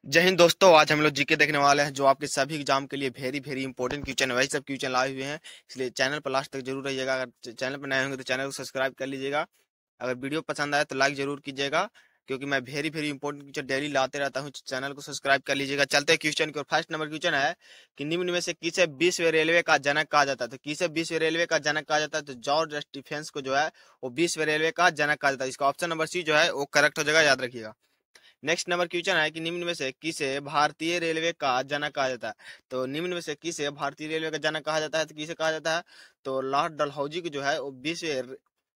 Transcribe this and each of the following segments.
जय हिंद दोस्तों। आज हम लोग जीके देखने वाले हैं जो आपके सभी एग्जाम के लिए वेरी वेरी इंपॉर्टेंट क्वेश्चन है। वही सब क्वेश्चन लाए हुए हैं, इसलिए चैनल पर लास्ट तक जरूर रहिएगा। अगर चैनल पर नए होंगे तो चैनल को सब्सक्राइब कर लीजिएगा। अगर वीडियो पसंद आए तो लाइक जरूर कीजिएगा, क्योंकि मैं very very important question daily लाते रहता हूँ। चैनल को सब्सक्राइब कर लीजिएगा। चलते हैं क्वेश्चन की ओर। फर्स्ट नंबर क्वेश्चन है कि निम्न में से किसे विश्व रेलवे का जनक कहा जाता है। तो किसे विश्व रेलवे का जनक कहा जाता है? तो जॉर्ज स्टीफेंस को जो है वो विश्व रेलवे का जनक कहा जाता है। इसका ऑप्शन नंबर सी जो है वो करेक्ट हो जाएगा, याद रखिएगा। नेक्स्ट नंबर क्वेश्चन है कि निम्न में से किसे भारतीय रेलवे का जनक कहा जाता है। तो निम्न में से किसे भारतीय रेलवे का जनक कहा जाता है, तो किसे कहा जाता है? तो लॉर्ड डलहौजी को जो है वो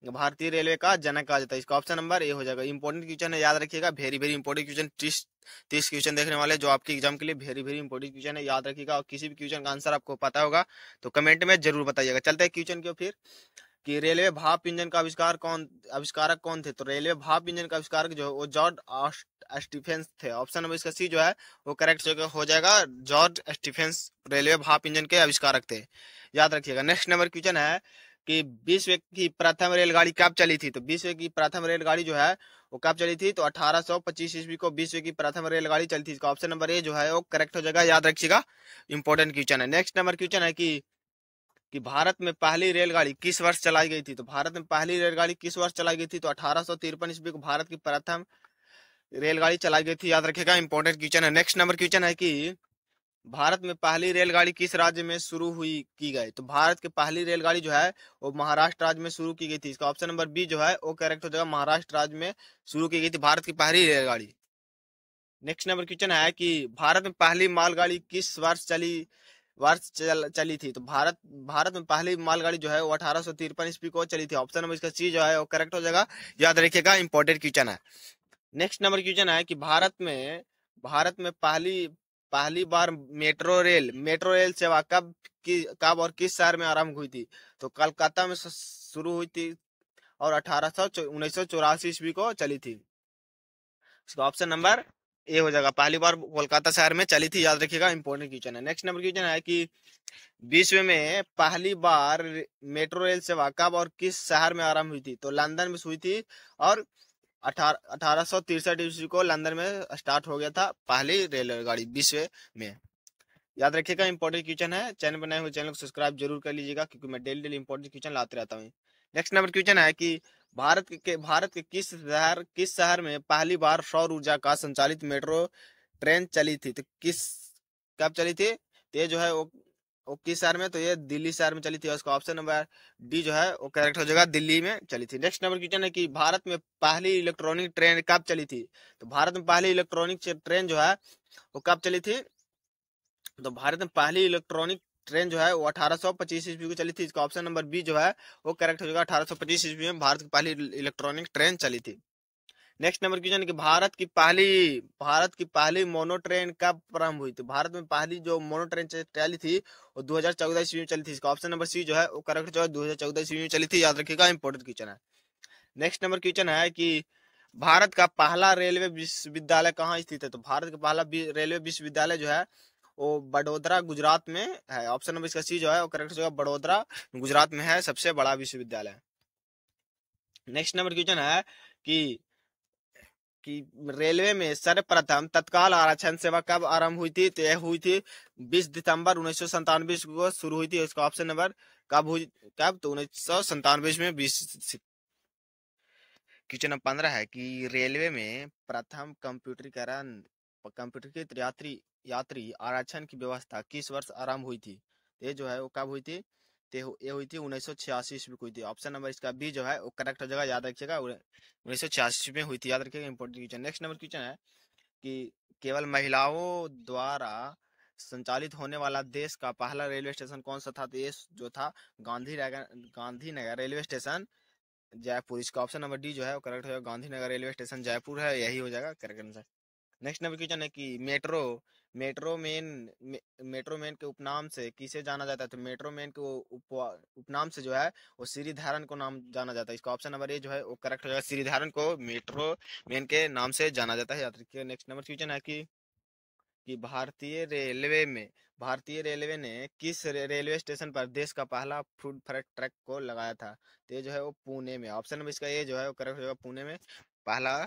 भारतीय रेलवे का जनक कहा जाता है। इसका ऑप्शन नंबर ए हो जाएगा। इंपॉर्टेंट क्वेश्चन है, याद रखिएगा। Very very important question, 30 question देखने वाले जो आपके एग्जाम के लिए वेरी वेरी इंपॉर्टेंट क्वेश्चन है, याद रखिएगा। और किसी भी क्वेश्चन का आंसर आपको पता होगा तो कमेंट में जरूर बताइएगा। चलते हैं क्वेश्चन के फिर कि रेलवे भाप इंजन का आविष्कारक कौन थे। तो रेलवे भाप इंजन का आविष्कारक जो है वो जॉर्ज स्टीफेंस थे। ऑप्शन नंबर इसका सी जो है वो करेक्ट हो जाएगा। जॉर्ज स्टीफेंस रेलवे भाप इंजन के आविष्कारक थे, याद रखिएगा। नेक्स्ट नंबर क्वेश्चन है कि विश्व की प्रथम रेलगाड़ी कब चली थी। तो विश्व की प्रथम रेलगाड़ी जो है वो कब चली थी? तो 1825 ईस्वी को विश्व की प्रथम रेलगाड़ी चली थी। इसका ऑप्शन नंबर ए जो है वो करेक्ट हो जाएगा, याद रखिएगा। इंपॉर्टेंट क्वेश्चन है। नेक्स्ट नंबर क्वेश्चन है कि भारत में पहली रेलगाड़ी किस वर्ष चलाई गई थी। तो भारत में पहली रेलगाड़ी किस वर्ष चलाई गई थी? तो 1853 ईस्वी को भारत की प्रथम रेलगाड़ी चलाई गई थी, याद रखेगा। इंपॉर्टेंट क्वेश्चन है। नेक्स्ट नंबर क्वेश्चन है कि भारत में पहली रेलगाड़ी किस राज्य में शुरू हुई की गई। तो भारत की पहली रेलगाड़ी जो है वो महाराष्ट्र राज्य में शुरू की गई थी। इसका ऑप्शन नंबर बी जो है वो करेक्ट हो जाएगा। महाराष्ट्र राज्य में शुरू की गई थी भारत की पहली रेलगाड़ी। नेक्स्ट नंबर क्वेश्चन है कि भारत में पहली मालगाड़ी किस वर्ष चली थी। तो भारत में पहली मालगाड़ी जो है वो 1853 ईस्वी को चली थी। ऑप्शन नंबर इसका सी जो है वो करेक्ट हो जाएगा, याद रखिएगा। इंपॉर्टेंट क्वेश्चन है। नेक्स्ट नंबर क्वेश्चन है कि भारत में पहली पहली बार मेट्रो रेल सेवा कब और किस शहर में आरंभ हुई थी। तो कलकत्ता में शुरू हुई थी और 1984 ईस्वी को चली थी। इसका ऑप्शन नंबर ए हो जाएगा। पहली बार कोलकाता शहर में चली थी, याद रखिएगा। इंपॉर्टेंट क्वेश्चन है। नेक्स्ट नंबर क्वेश्चन है कि विश्व में पहली बार मेट्रो रेल सेवा कब और किस शहर में आरंभ हुई थी। तो लंदन में हुई थी और 1863 ईस्वी को लंदन में स्टार्ट हो गया था पहली रेलगाड़ी विश्व में, याद रखिएगा। इंपॉर्टेंट क्वेश्चन है। चैनल बनाए हुए चैनल को सब्सक्राइब जरूर कर लीजिएगा, क्योंकि मैं डेली डेली इंपॉर्टेंट क्वेश्चन लाते रहता हूँ। नेक्स्ट नंबर क्वेश्चन है कि भारत के किस शहर में पहली बार सौर ऊर्जा का संचालित मेट्रो ट्रेन चली थी। तो कब चली थी? तो ये जो है वो किस शहर में? तो ये दिल्ली शहर में चली थी, और इसका ऑप्शन नंबर डी जो है वो करेक्ट हो जाएगा। दिल्ली में चली थी। नेक्स्ट नंबर क्वेश्चन है कि भारत में पहली इलेक्ट्रॉनिक ट्रेन कब चली थी। तो भारत में पहली इलेक्ट्रॉनिक ट्रेन जो है वो कब चली थी? तो भारत में पहली इलेक्ट्रॉनिक ट्रेन जो है वो 1825 ईस्वी को चली थी। इसका ऑप्शन नंबर बी जो है वो करेक्ट हो जाएगा। 1825 ईस्वी में भारत की पहली इलेक्ट्रॉनिक ट्रेन चली थी। नेक्स्ट नंबर क्वेश्चन है कि भारत की पहली मोनो ट्रेन कब प्रारंभ हुई थी। भारत में पहली जो मोनो ट्रेन चली थी वो 2014 ईस्वी में चली थी। इसका ऑप्शन नंबर सी जो है वो करेक्ट जो है 2014 ईस्वी में चली थी, याद रखिएगा। इंपॉर्टेंट क्वेश्चन है। नेक्स्ट नंबर क्वेश्चन है कि भारत का पहला रेलवे विश्वविद्यालय कहाँ स्थित है। तो भारत का पहला रेलवे विश्वविद्यालय जो है वो बड़ोदरा गुजरात में है। ऑप्शन नंबर इसका सी जो है वो करेक्ट जो है बड़ोदरा गुजरात में है, सबसे बड़ा विश्वविद्यालय। नेक्स्ट नंबर क्वेश्चन है कि कि रेलवे में सर्वप्रथम तत्काल आरक्षण सेवा कब आरंभ हुई थी। तो यह हुई थी 20 दिसंबर 1997 को शुरू हुई थी। इसका ऑप्शन नंबर कब? तो 1997 में 20। क्वेश्चन नंबर 15 है कि रेलवे में प्रथम कंप्यूटरीकृत यात्री यात्री आरक्षण की व्यवस्था किस वर्ष आरंभ हुई थी। ये जो है वो कब हुई थी? ये हुई थी 1986 ईस्वी को हुई थी। ऑप्शन नंबर इसका बी जो है वो करेक्ट हो जाएगा, याद रखिएगा। 1986 में हुई थी, याद रखिएगा। Important question. Next number question है कि केवल महिलाओं द्वारा संचालित होने वाला देश का पहला रेलवे स्टेशन कौन सा था। तो ये जो था गांधीनगर रेलवे स्टेशन जयपुर। इसका ऑप्शन नंबर डी जो है वो करेक्ट हो जाएगा। गांधीनगर रेलवे स्टेशन जयपुर है, यही हो जाएगा correct answer. Next number question है कि मेट्रो मेन मेट्रो मैन के उपनाम से किसे जाना जाता है। तो मेट्रो मैन के उपनाम से जो है वो श्रीधरन को नाम जाना जाता है। इसका ऑप्शन नंबर ए जो है वो करेक्ट हो जाएगा। श्रीधरन को मेट्रो मैन के नाम से जाना जाता है, याद रखिए। नेक्स्ट नंबर क्वेश्चन है कि भारतीय रेलवे ने किस रेलवे स्टेशन पर देश का पहला फूड फ्रेट ट्रक को लगाया था। तो ये जो है वो पुणे में। ऑप्शन नंबर इसका ये जो है वो करेक्ट हो जाएगा। पुणे में पहला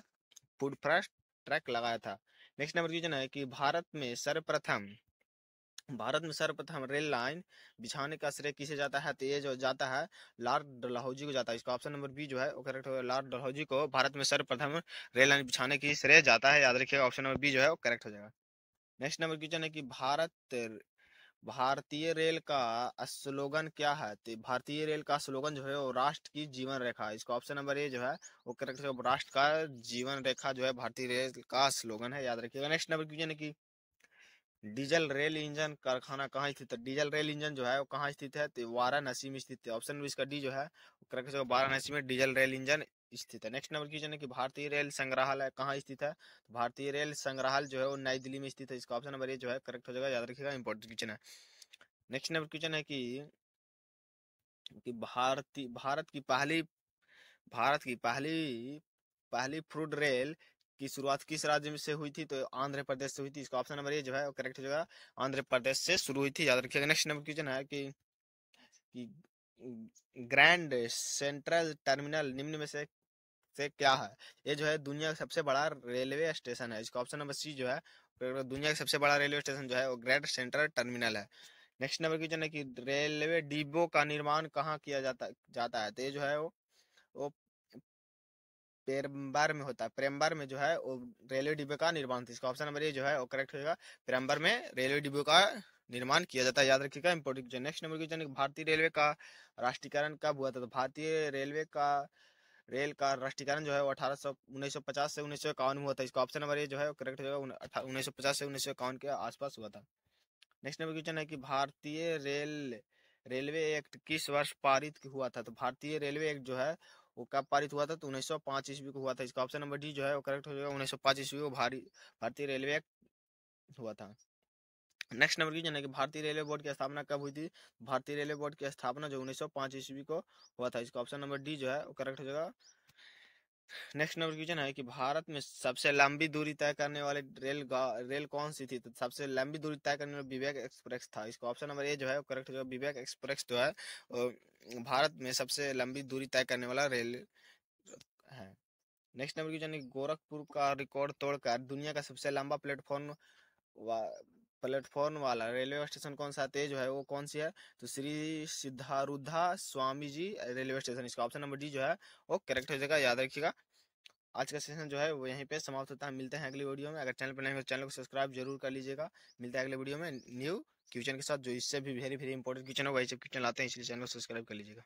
फूड फ्रेट ट्रक लगाया था। नेक्स्ट नंबर क्वेश्चन है कि भारत में सर्वप्रथम रेल लाइन बिछाने का श्रेय किसे जाता है? तो ये जो जाता है लॉर्ड डलहौजी को जाता है। इसका ऑप्शन नंबर बी जो है वो करेक्ट होगा। लॉर्ड डलहौजी को भारत में सर्वप्रथम रेल लाइन बिछाने की श्रेय जाता है, याद रखिएगा। ऑप्शन नंबर बी जो है वो करेक्ट हो जाएगा। नेक्स्ट नंबर क्वेश्चन है कि भारतीय रेल का स्लोगन क्या है? तो भारतीय रेल का स्लोगन जो है वो राष्ट्र की जीवन रेखा है। इसका ऑप्शन नंबर ए जो है वो करेक्ट है। राष्ट्र का जीवन रेखा जो है भारतीय रेल का स्लोगन है, याद रखिएगा। नेक्स्ट नंबर क्वेश्चन है कि डीजल रेल इंजन कारखाना कहाँ स्थित है? डीजल रेल इंजन जो है वो कहाँ स्थित है? तो वाराणसी में स्थित है। ऑप्शन नंबर इसका डी जो है वो करेक्ट है। वाराणसी में डीजल रेल इंजन स्थित है। नेक्स्ट नंबर क्वेश्चन है कि भारतीय रेल संग्रहालय कहाँ स्थित है? तो भारतीय रेल संग्रहालय जो है वो नई दिल्ली में स्थित है। इसका ऑप्शन नंबर ए जो है करेक्ट हो जाएगा, याद रखिएगा। इंपॉर्टेंट क्वेश्चन है। नेक्स्ट नंबर क्वेश्चन है कि भारत की पहली पहली फ्रूट रेल की शुरुआत किस राज्य में से हुई थी? तो आंध्र प्रदेश से हुई थी। इसका ऑप्शन नंबर ए जो है वो करेक्ट हो जाएगा। आंध्र प्रदेश से शुरू हुई थी, याद रखिएगा। नेक्स्ट नंबर क्वेश्चन है कि ग्रैंड सेंट्रल टर्मिनल निम्न में से क्या है? ये जो है दुनिया का सबसे बड़ा रेलवे स्टेशन है। इसका ऑप्शन नंबर सी जो है दुनिया का सबसे बड़ा रेलवे स्टेशन जो है वो ग्रैंड सेंट्रल टर्मिनल है। नेक्स्ट नंबर क्वेश्चन है कि रेलवे डिब्बों का निर्माण कहाँ किया जाता है? तो ये जो है वो पेरम्बार में होता है। पेरम्बार में जो है वो रेलवे डिब्बे का निर्माण था। इसका ऑप्शन नंबर ए जो है वो करेक्ट होगा। पेरम्बार में रेलवे डिब्बे का निर्माण किया जाता है, याद रखिएगा। Important question. Next number question, भारतीय रेलवे का राष्ट्रीयकरण कब हुआ था? तो भारतीय रेल का राष्ट्रीयकरण जो है वो 1950 से 1951 में हुआ था। इसका ऑप्शन नंबर ए जो है करेक्ट हो जाएगा। 1950 से 1951 के आसपास हुआ था। नेक्स्ट नंबर क्वेश्चन है कि भारतीय रेलवे एक्ट किस वर्ष पारित हुआ था? तो भारतीय रेलवे एक्ट जो है वो कब पारित हुआ था? तो 1905 ईस्वी को हुआ था। इसका ऑप्शन नंबर डी जो है वो करेक्ट हो जाएगा। 1905 ईस्वी को भारतीय रेलवे एक्ट हुआ था। नेक्स्ट नंबर क्वेश्चन है कि भारतीय रेलवे बोर्ड की स्थापना कब हुई थी? भारतीय रेलवे बोर्ड की स्थापना जो 1905 ईस्वी को हुआ था। इसका ऑप्शन नंबर डी जो है वो करेक्ट हो जाएगा। नेक्स्ट नंबर क्वेश्चन है कि भारत में सबसे लंबी दूरी तय करने वाले रेल कौन सी थी? तो सबसे लंबी दूरी तय करने वाला विवेक एक्सप्रेस था। इसका ऑप्शन नंबर ए जो है करेक्ट हो जाएगा। विवेक एक्सप्रेस जो है भारत में सबसे लंबी दूरी तय करने वाला रेल है। नेक्स्ट नंबर क्वेश्चन है गोरखपुर का रिकॉर्ड तोड़कर दुनिया का सबसे लंबा वा, प्लेटफॉर्म वाला रेलवे स्टेशन कौन सा तेज है? वो कौन सी है? तो श्री सिद्धारूढ़ा स्वामी जी रेलवे स्टेशन। इसका ऑप्शन नंबर डी जो है वो करेक्ट हो जाएगा, याद रखिएगा। आज का सेशन जो है वो यहीं पे समाप्त होता है। मिलते हैं अगली वीडियो में। अगर चैनल पर नए हो चैनल को सब्सक्राइब जरूर कर लीजिएगा। मिलते हैं अगले वीडियो में न्यू क्वेश्चन के साथ, जो इससे भी वेरी वेरी इंपॉर्टेंट क्वेश्चन है वही सब क्वेश्चन लाते हैं, इसलिए चैनल को सब्सक्राइब कर लीजिएगा।